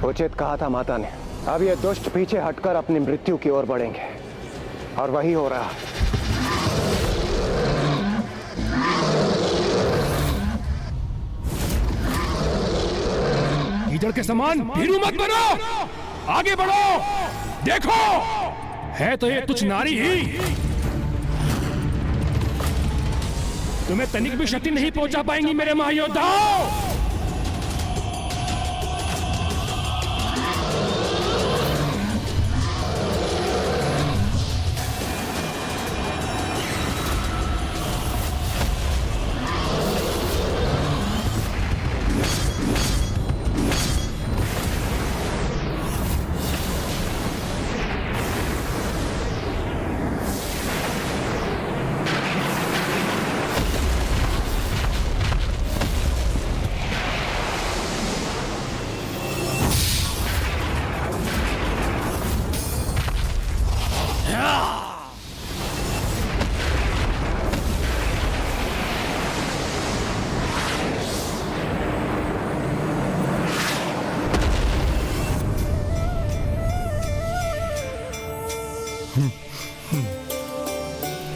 उचित कहा था माता ने। अब ये दुष्ट पीछे हटकर अपनी मृत्यु की ओर बढ़ेंगे, और वही हो रहा। कीचड़ के समान भीरू मत बनो, आगे बढ़ो। देखो, है तो ये तुच्छ नारी ही, तुम्हें तनिक भी शक्ति नहीं पहुंचा पाएंगी मेरे महायोद्धाओं।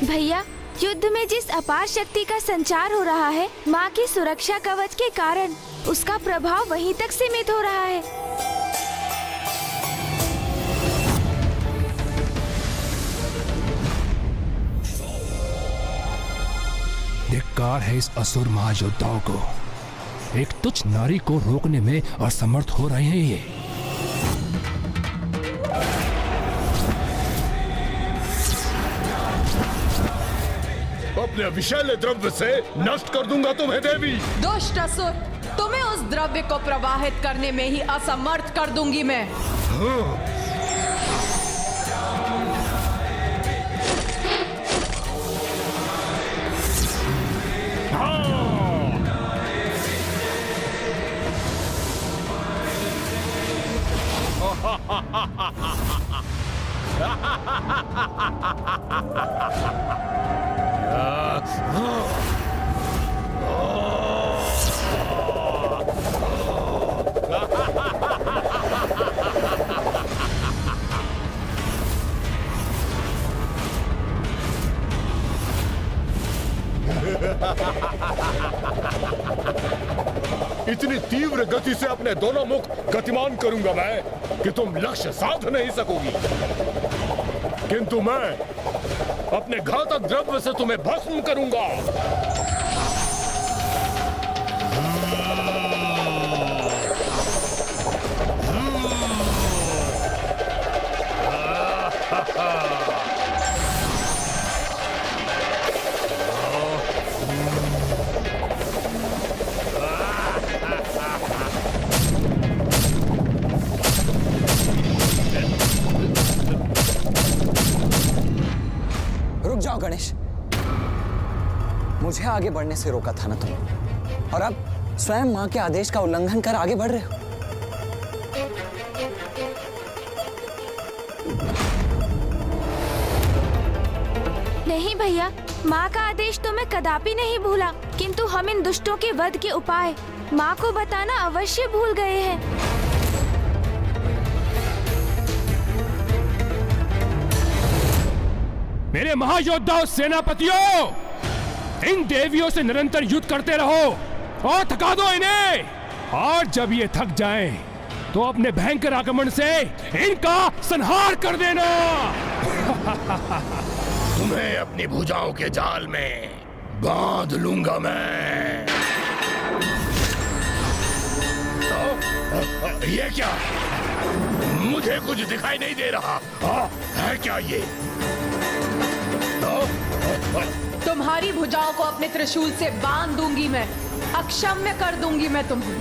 भैया, युद्ध में जिस अपार शक्ति का संचार हो रहा है, माँ की सुरक्षा कवच के कारण उसका प्रभाव वहीं तक सीमित हो रहा है। धिक्कार है इस असुर महायोद्धाओं को, एक तुच्छ नारी को रोकने में असमर्थ हो रहे हैं ये। अपने विषैले द्रव्य से नष्ट कर दूंगा तुम्हें देवी। दुष्ट असुर, तुम्हें उस द्रव्य को प्रवाहित करने में ही असमर्थ कर दूंगी मैं। इतनी तीव्र गति से अपने दोनों मुख गतिमान करूंगा मैं कि तुम लक्ष्य साध नहीं सकोगी, किंतु मैं अपने घातक द्रव्य से तुम्हें भस्म करूंगा। रुक जाओ गणेश, मुझे आगे बढ़ने से रोका था ना तुमने, और अब स्वयं मां के आदेश का उल्लंघन कर आगे बढ़ रहे हो। नहीं भैया, माँ का आदेश तो मैं कदापि नहीं भूला, किंतु हम इन दुष्टों के वध के उपाय माँ को बताना अवश्य भूल गए हैं। मेरे महायोद्धाओं सेनापतियों, इन देवियों से निरंतर युद्ध करते रहो और थका दो इन्हें, और जब ये थक जाएं, तो अपने भयंकर आक्रमण से इनका संहार कर देना। तुम्हें अपनी भुजाओं के जाल में बांध लूंगा मैं। ये क्या? मुझे कुछ दिखाई नहीं दे रहा। है क्या ये? तुम्हारी भुजाओं को अपने त्रिशूल से बांध दूंगी मैं, अक्षम्य कर दूंगी मैं तुम्हें।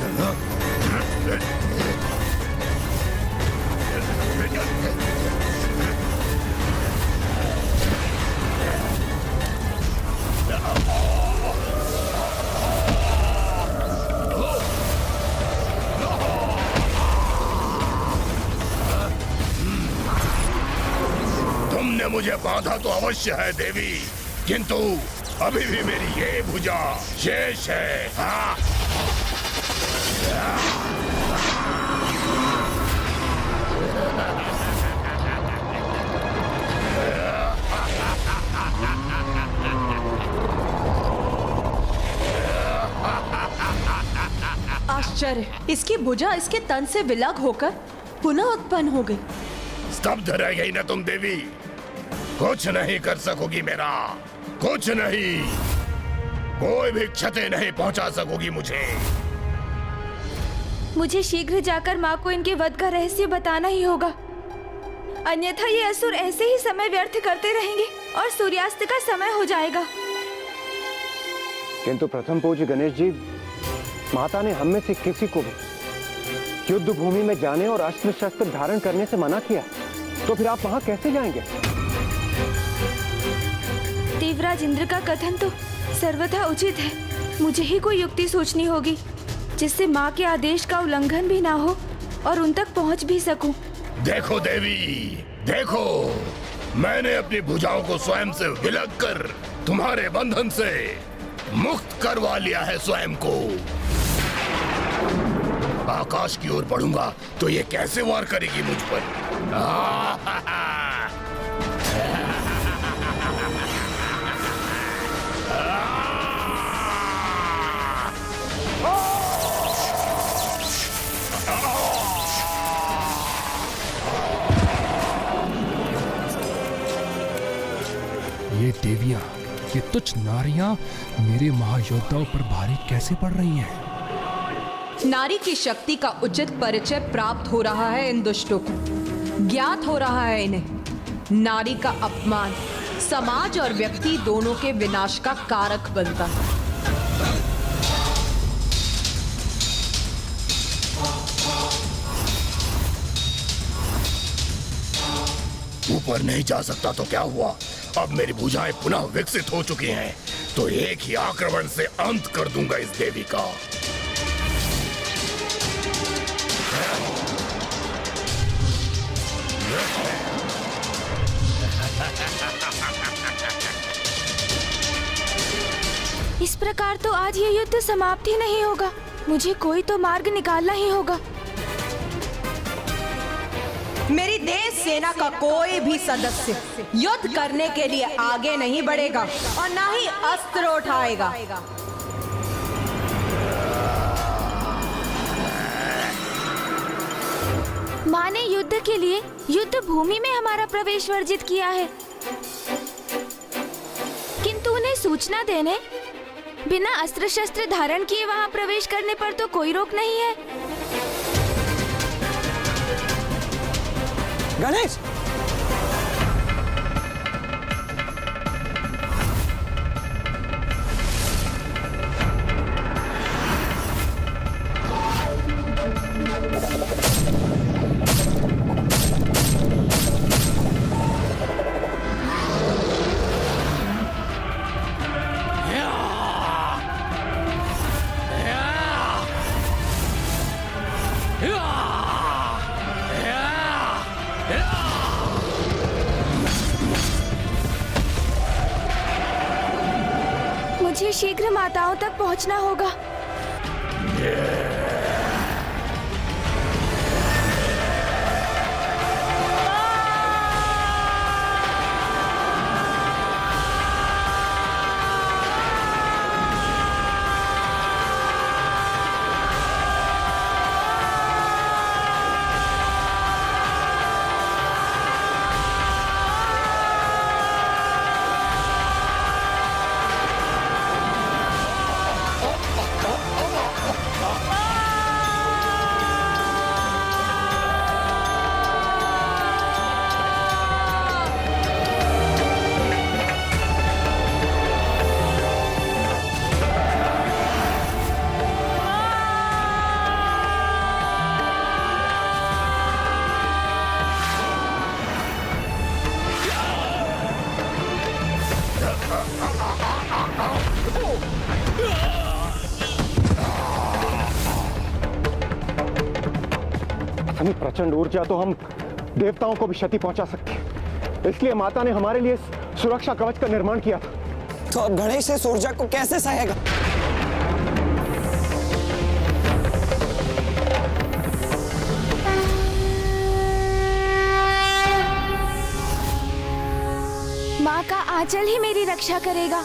तुमने मुझे बांधा तो अवश्य है देवी, किंतु अभी भी मेरी ये भुजा शेष है। हाँ? आश्चर्य, इसकी भुजा इसके तन से विलग होकर पुनः उत्पन्न हो गई। स्तब्ध रह गई ना तुम देवी, कुछ नहीं कर सकोगी मेरा, कुछ नहीं, कोई भी क्षति नहीं पहुंचा सकोगी मुझे। मुझे शीघ्र जाकर माँ को इनके वध का रहस्य बताना ही होगा, अन्यथा ये असुर ऐसे ही समय व्यर्थ करते रहेंगे और सूर्यास्त का समय हो जाएगा। किंतु प्रथम पूज्य गणेश जी, माता ने हम में से किसी को भी युद्ध भूमि में जाने और अस्त्र शस्त्र धारण करने से मना किया, तो फिर आप वहां कैसे जाएंगे? देवराज इंद्र का कथन तो सर्वथा उचित है। मुझे ही कोई युक्ति सोचनी होगी जिससे माँ के आदेश का उल्लंघन भी ना हो और उन तक पहुँच भी सकूं। देखो देवी, देखो, मैंने अपनी भुजाओं को स्वयं से विलग कर तुम्हारे बंधन से मुक्त करवा लिया है स्वयं को। आकाश की ओर बढ़ूंगा तो ये कैसे वार करेगी मुझ पर? ये देवियां, ये तुच्छ नारियां मेरे महायोद्धाओं पर भारी कैसे पड़ रही हैं? नारी की शक्ति का उचित परिचय प्राप्त हो रहा है इन दुष्टों को, ज्ञात हो रहा है इन्हें नारी का अपमान समाज और व्यक्ति दोनों के विनाश का कारक बनता है। ऊपर नहीं जा सकता तो क्या हुआ? अब मेरी भुजाएं पुनः विकसित हो चुकी हैं, तो एक ही आक्रमण से अंत कर दूंगा इस देवी का। इस प्रकार तो आज ये युद्ध समाप्त ही नहीं होगा। मुझे कोई तो मार्ग निकालना ही होगा। मेरी देश सेना का कोई भी सदस्य युद्ध करने के लिए आगे नहीं बढ़ेगा और ना ही अस्त्र उठाएगा। माँ ने युद्ध के लिए युद्ध भूमि में हमारा प्रवेश वर्जित किया है, किंतु उन्हें सूचना देने बिना अस्त्र शस्त्र धारण किए वहां प्रवेश करने पर तो कोई रोक नहीं है। गणेश, मुझे शीघ्र माताओं तक पहुंचना होगा। इतनी प्रचंड ऊर्जा तो हम देवताओं को भी क्षति पहुंचा सकते हैं। इसलिए माता ने हमारे लिए सुरक्षा कवच का निर्माण किया था। तो अब गणेश इस ऊर्जा को कैसे सहेगा? माँ का आंचल ही मेरी रक्षा करेगा।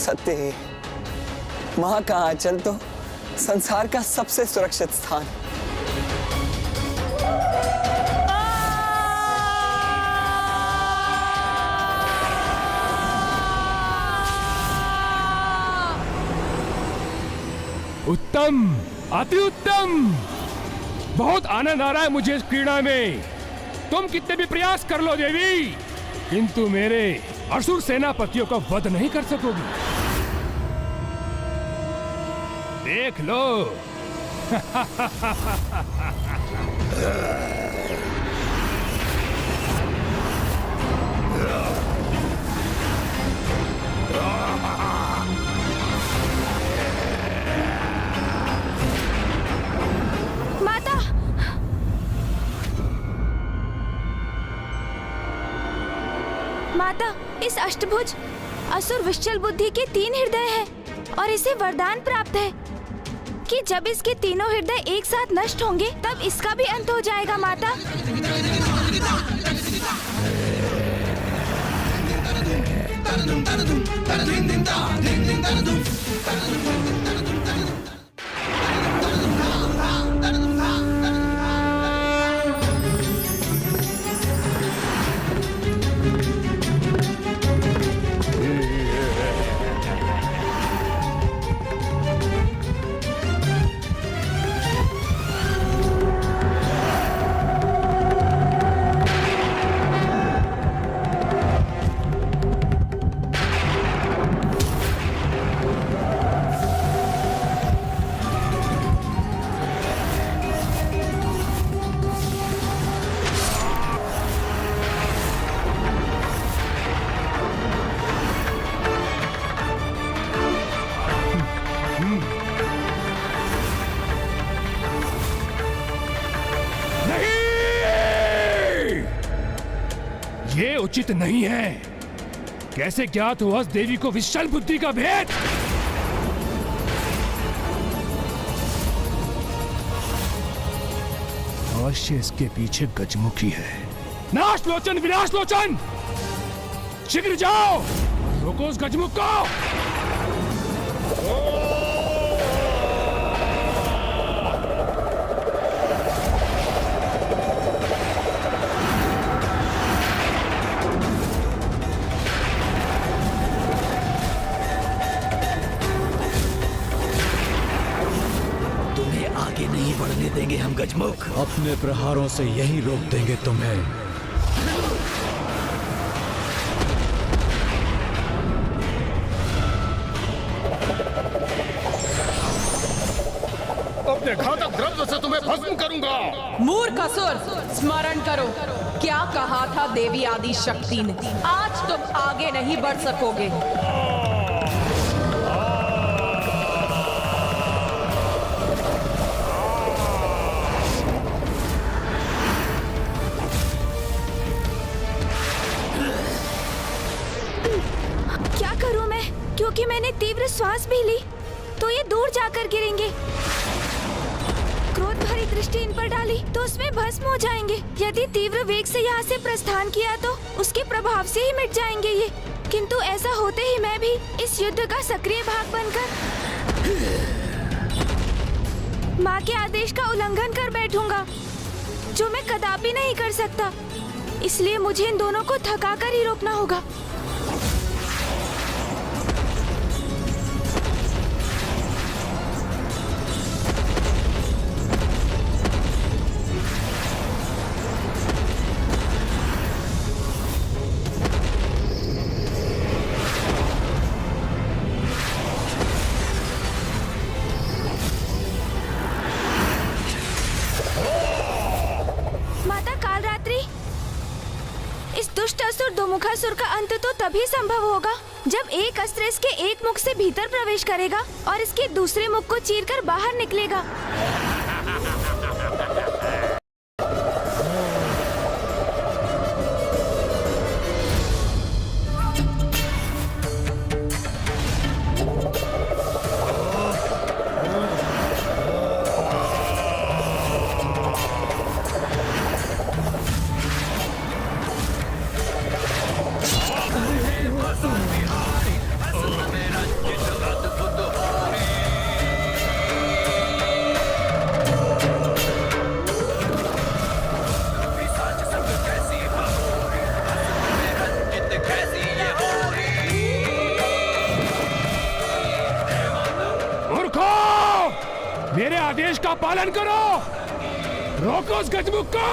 सत्य है, माँ का आंचल तो संसार का सबसे सुरक्षित स्थान। उत्तम, अति उत्तम। बहुत आनंद आ रहा है मुझे इस क्रीड़ा में। तुम कितने भी प्रयास कर लो देवी, किंतु मेरे असुर सेनापतियों का वध नहीं कर सकोगी। देख लो। माता, माता, इस अष्टभुज असुर विश्चल बुद्धि के 3 हृदय हैं और इसे वरदान प्राप्त है कि जब इसके तीनों हृदय एक साथ नष्ट होंगे तब इसका भी अंत हो जाएगा। माता, ये उचित नहीं है। कैसे ज्ञात हुआ उस देवी को विशाल बुद्धि का भेद? अवश्य इसके पीछे गजमुखी है। नाश लोचन, विनाश लोचन, शीघ्र जाओ और रोको उस गजमुख को। आगे नहीं बढ़ने देंगे हम गजमुख। अपने प्रहारों से यही रोक देंगे तुम्हें। अपने घातक द्रव्य से तुम्हें भस्म करूंगा। मूर्ख असुर, स्मरण करो क्या कहा था देवी आदि शक्ति ने। आज तुम आगे नहीं बढ़ सकोगे। क्या करूं मैं? क्योंकि मैंने तीव्र श्वास भी ली तो ये दूर जाकर गिरेंगे। क्रोध भरी दृष्टि इन पर डाली तो उसमें भस्म हो जाएंगे। यदि तीव्र वेग से यहाँ से प्रस्थान किया तो उसके प्रभाव से ही मिट जाएंगे ये। किंतु ऐसा होते ही मैं भी इस युद्ध का सक्रिय भाग बनकर माँ के आदेश का उल्लंघन कर बैठूंगा, जो मैं कदापि नहीं कर सकता। इसलिए मुझे इन दोनों को थकाकर ही रोकना होगा। दुष्ट असुर दुमुखासुर का अंत तो तभी संभव होगा जब एक अस्त्र इसके एक मुख से भीतर प्रवेश करेगा और इसके दूसरे मुख को चीरकर बाहर निकलेगा। आदेश का पालन करो। रोको उस गजमुख को।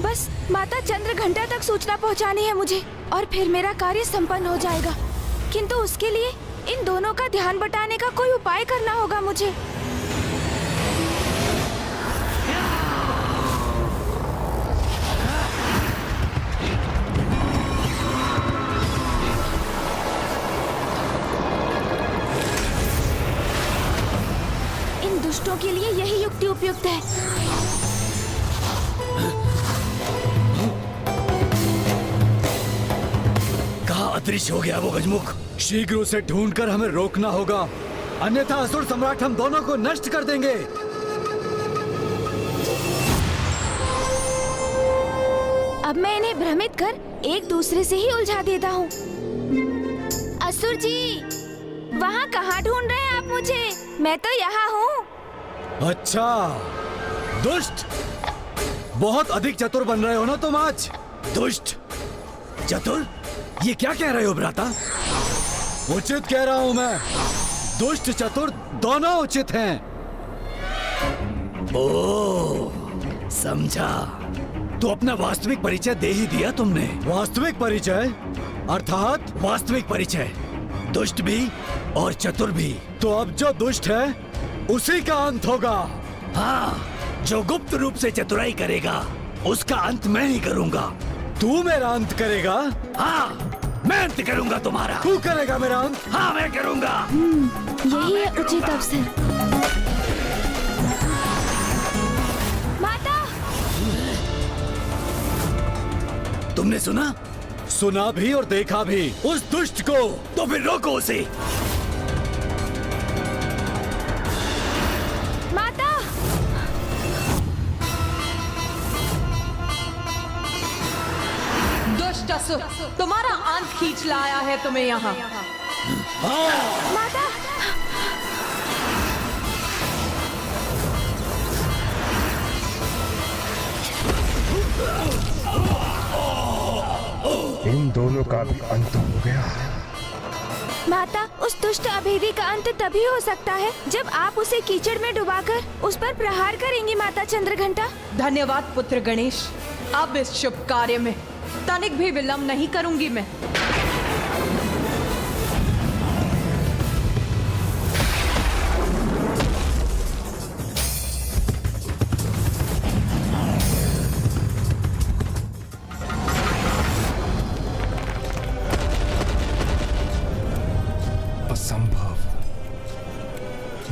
बस माता चंद्रघंटा तक सूचना पहुंचानी है मुझे और फिर मेरा कार्य संपन्न हो जाएगा। किंतु उसके लिए इन दोनों का ध्यान बटाने का कोई उपाय करना होगा मुझे। इन दुष्टों के लिए यही युक्ति उपयुक्त है। अदृश्य हो गया वो गजमुख। शीघ्र उसे ढूंढकर हमें रोकना होगा, अन्यथा असुर सम्राट हम दोनों को नष्ट कर देंगे। अब मैं इन्हें भ्रमित कर एक दूसरे से ही उलझा देता हूँ। असुर जी, वहाँ कहाँ ढूंढ रहे हैं आप मुझे? मैं तो यहाँ हूँ। अच्छा, दुष्ट, बहुत अधिक चतुर बन रहे हो ना तुम आज। दुष्ट चतुर, ये क्या कह रहे हो भ्राता? उचित कह रहा हूँ मैं। दुष्ट चतुर दोनों उचित हैं। ओ, समझा। तो अपना वास्तविक परिचय दे ही दिया तुमने। वास्तविक परिचय अर्थात वास्तविक परिचय, दुष्ट भी और चतुर भी। तो अब जो दुष्ट है उसी का अंत होगा। हाँ, जो गुप्त रूप से चतुराई करेगा उसका अंत मैं ही करूँगा। तू मेरा अंत करेगा? हाँ, मैं अंत करूँगा तुम्हारा। तू करेगा मेरा अंत? हाँ, मैं करूँगा। यही है उचित अवसर। माता! तुमने सुना? सुना भी और देखा भी। उस दुष्ट को तो फिर रोको उसे। माता! दुष्ट असुर, तुम्हारा अंत खींच लाया है तुम्हें यहाँ। माता! इन दोनों का भी अंत हो गया। माता, उस दुष्ट अभेदी का अंत तभी हो सकता है जब आप उसे कीचड़ में डुबाकर उस पर प्रहार करेंगी माता चंद्रघंटा। धन्यवाद पुत्र गणेश। अब इस शुभ कार्य में तनिक भी विलंब नहीं करूंगी मैं। असंभव,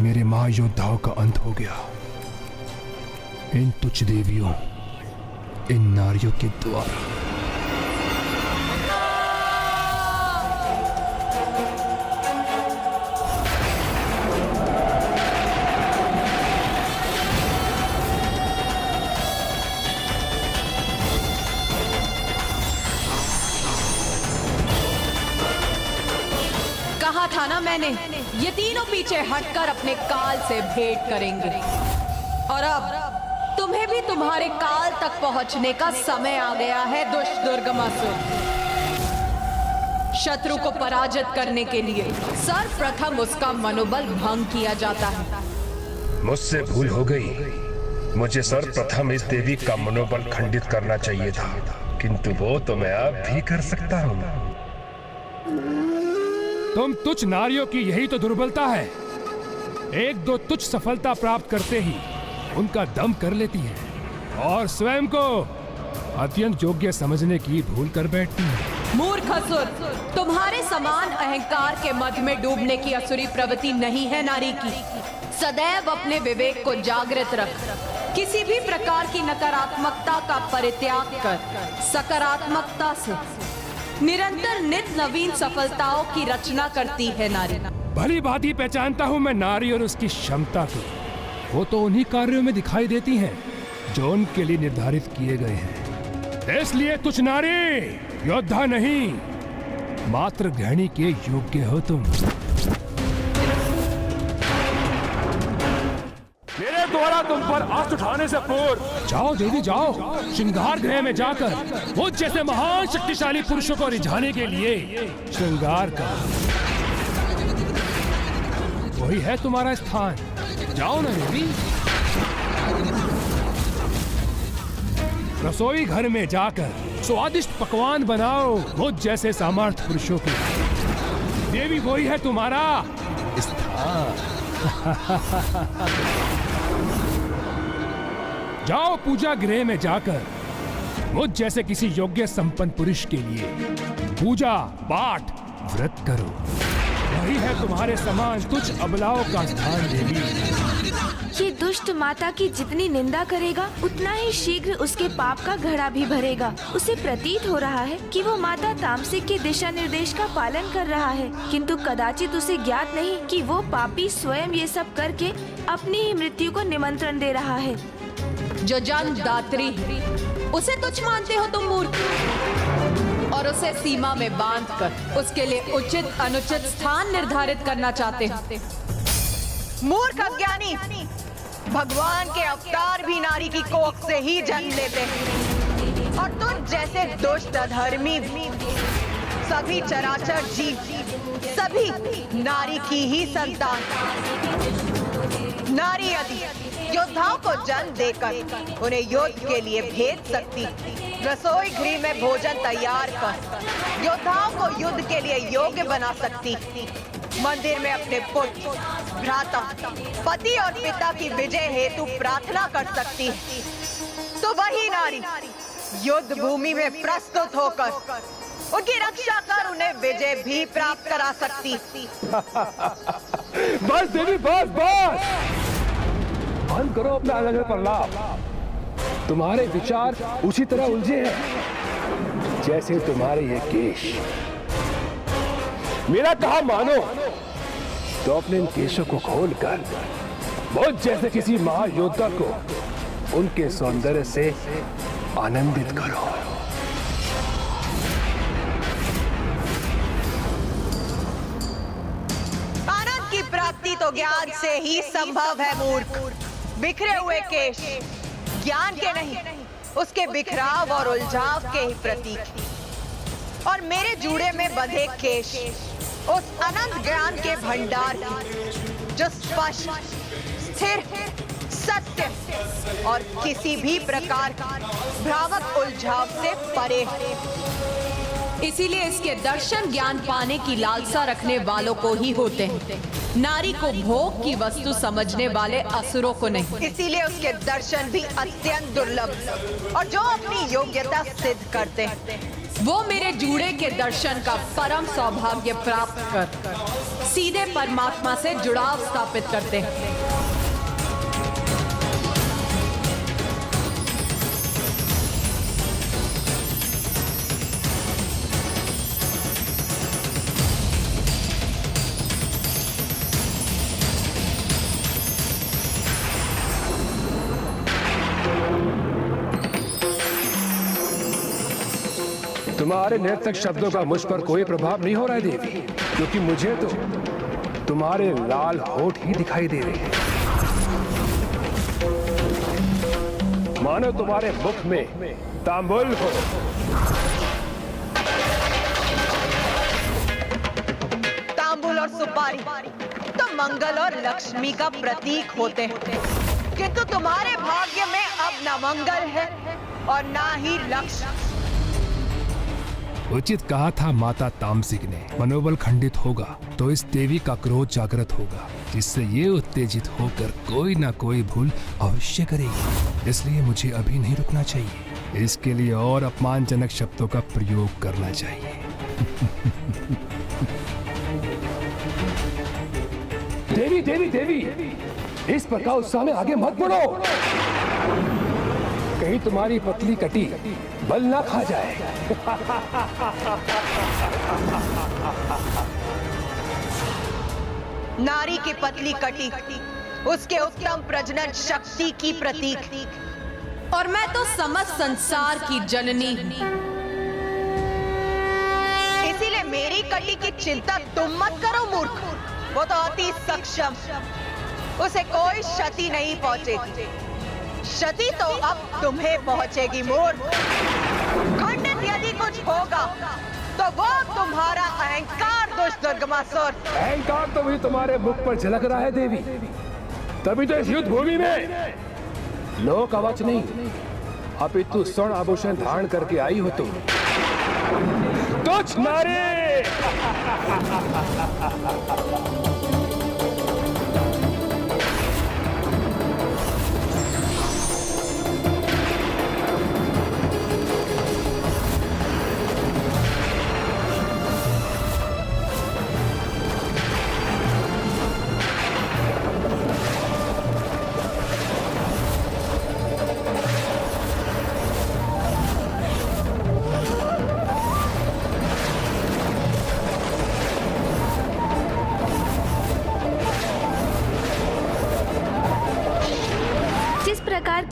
मेरे महायोद्धाओं का अंत हो गया। इन तुच्छ देवियों, इन नारियों के द्वारा। कहा था ना मैंने, ये तीनों पीछे हटकर अपने काल से भेंट करेंगे। और अब तुम्हें भी तुम्हारे काल तक पहुंचने का समय आ गया है दुष्ट दुर्गमासुर। शत्रु को पराजित करने के लिए सर्वप्रथम उसका मनोबल भंग किया जाता है। मुझसे भूल हो गई। मुझे सर्वप्रथम इस देवी का मनोबल खंडित करना चाहिए था, किंतु वो तो मैं अब भी कर सकता हूँ। तुम तुच्छ नारियों की यही तो दुर्बलता है। एक दो तुच्छ सफलता प्राप्त करते ही उनका दम कर लेती है और स्वयं को अत्यंत योग्य समझने की भूल कर बैठती है। मूर्ख असुर, तुम्हारे समान अहंकार के मद में डूबने की असुरी प्रवृत्ति नहीं है नारी की। सदैव अपने विवेक को जागृत रख किसी भी प्रकार की नकारात्मकता का परित्याग कर सकारात्मकता से निरंतर नित नवीन सफलताओं की रचना करती है नारी। भली भांति पहचानता हूँ मैं नारी और उसकी क्षमता को। वो तो उन्हीं कार्यों में दिखाई देती हैं जो उनके लिए निर्धारित किए गए हैं। इसलिए तुच्छ नारी, योद्धा नहीं, मात्र गृहिणी के योग्य हो तुम। मेरे द्वारा तुम पर अस्त्र उठाने से पूर्व जाओ देवी जाओ, श्रृंगार गृह में जाकर वो जैसे महान शक्तिशाली पुरुषों को रिझाने के लिए श्रृंगार कर वही है तुम्हारा स्थान। जाओ ना देवी। रसोई घर में जाकर स्वादिष्ट पकवान बनाओ मुझ जैसे सामर्थ्य पुरुषों की। देवी वही है तुम्हारा स्थान। जाओ पूजा गृह में जाकर मुझ जैसे किसी योग्य संपन्न पुरुष के लिए पूजा पाठ व्रत करो। वही है तुम्हारे समान तुच्छ अबलाओं का स्थान देवी। ये दुष्ट माता की जितनी निंदा करेगा उतना ही शीघ्र उसके पाप का घड़ा भी भरेगा। उसे प्रतीत हो रहा है कि वो माता तामसिक के दिशा निर्देश का पालन कर रहा है, किंतु कदाचित उसे ज्ञात नहीं कि वो पापी स्वयं ये सब करके अपनी ही मृत्यु को निमंत्रण दे रहा है। जो जन दात्री उसे तुच्छ मानते हो तुम मूर्ख, और उसे सीमा में बांधकर उसके लिए उचित अनुचित स्थान निर्धारित करना चाहते हो। मूर्ख अज्ञानी, भगवान के अवतार भी नारी की कोख से ही जन्म लेते हैं, और तुझ जैसे दुष्ट अधर्मी सभी चराचर जीव सभी नारी की ही संतान। नारी यदि योद्धाओं को जन्म देकर उन्हें युद्ध के लिए भेज सकती, रसोई गृह में भोजन तैयार कर योद्धाओं को युद्ध के लिए योग्य बना सकती, मंदिर में अपने पुत्र, भ्राता, पति और पिता की विजय हेतु प्रार्थना कर सकती, तो वही नारी युद्ध भूमि में प्रस्तुत होकर उनकी रक्षा कर उन्हें विजय भी प्राप्त करा सकती। बस देवी बस बस, बंद करो अपना अलग प्रलाप। तुम्हारे विचार उसी तरह उलझे हैं जैसे तुम्हारे ये केश। मेरा कहा मानो तो अपने इन केशों को खोलकर मुझ जैसे किसी महायोद्धा को उनके सौंदर्य से आनंदित करो। आनंद की प्राप्ति तो ज्ञान से ही संभव है मूर्ख। बिखरे हुए केश ज्ञान के नहीं, उसके बिखराव और उलझाव के ही प्रतीक, और मेरे जूड़े में बंधे केश उस अनंत ज्ञान के भंडार की, जो स्पष्ट, स्थिर, सत्य और किसी भी प्रकार का भ्रामक उलझाव से परे है। इसीलिए इसके दर्शन ज्ञान पाने की लालसा रखने वालों को ही होते हैं, नारी को भोग की वस्तु समझने वाले असुरों को नहीं। इसीलिए उसके दर्शन भी अत्यंत दुर्लभ, और जो अपनी योग्यता सिद्ध करते हैं वो मेरे जूड़े के दर्शन का परम सौभाग्य प्राप्त कर सीधे परमात्मा से जुड़ाव स्थापित करते हैं। तुम्हारे नर्तक शब्दों का मुझ पर कोई प्रभाव नहीं हो रहा है देवी, क्योंकि मुझे तो तुम्हारे लाल होठ ही दिखाई दे रहे हैं। मानो तुम्हारे मुख में तांबुल हो। तांबुल और सुपारी तो मंगल और लक्ष्मी का प्रतीक होते हैं, किंतु तुम्हारे भाग्य में अब न मंगल है और ना ही लक्ष्य। उचित कहा था माता तामसिक ने, मनोबल खंडित होगा तो इस देवी का क्रोध जागृत होगा, जिससे ये उत्तेजित होकर कोई ना कोई भूल अवश्य करेगी। इसलिए मुझे अभी नहीं रुकना चाहिए, इसके लिए और अपमानजनक शब्दों का प्रयोग करना चाहिए। देवी देवी देवी, इस प्रकार उत्साह में आगे मत बढ़ो, कहीं तुम्हारी पतली कटी बल ना खा जाए। नारी की पतली कटी उसके उत्तम प्रजनन शक्ति की प्रतीक, और मैं तो समस्त संसार की जननी। इसीलिए मेरी कटी की चिंता तुम मत करो मूर्ख, वो तो अति सक्षम, उसे कोई क्षति नहीं पहुंचेगी। क्षति तो अब तुम्हें पहुंचेगी मूर्ख। खंडित यदि कुछ होगा तो वो तुम्हारा अहंकार दुष्ट दुर्गमासुर। अहंकार तो भी तुम्हारे मुख पर झलक रहा है देवी। तभी तो इस युद्ध भूमि में लोक कवच नहीं अपितु स्वर्ण आभूषण धारण करके आई हो तुम। तुझ नारी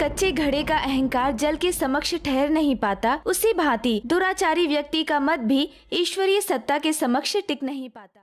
कच्चे घड़े का अहंकार जल के समक्ष ठहर नहीं पाता, उसी भांति दुराचारी व्यक्ति का मत भी ईश्वरीय सत्ता के समक्ष टिक नहीं पाता।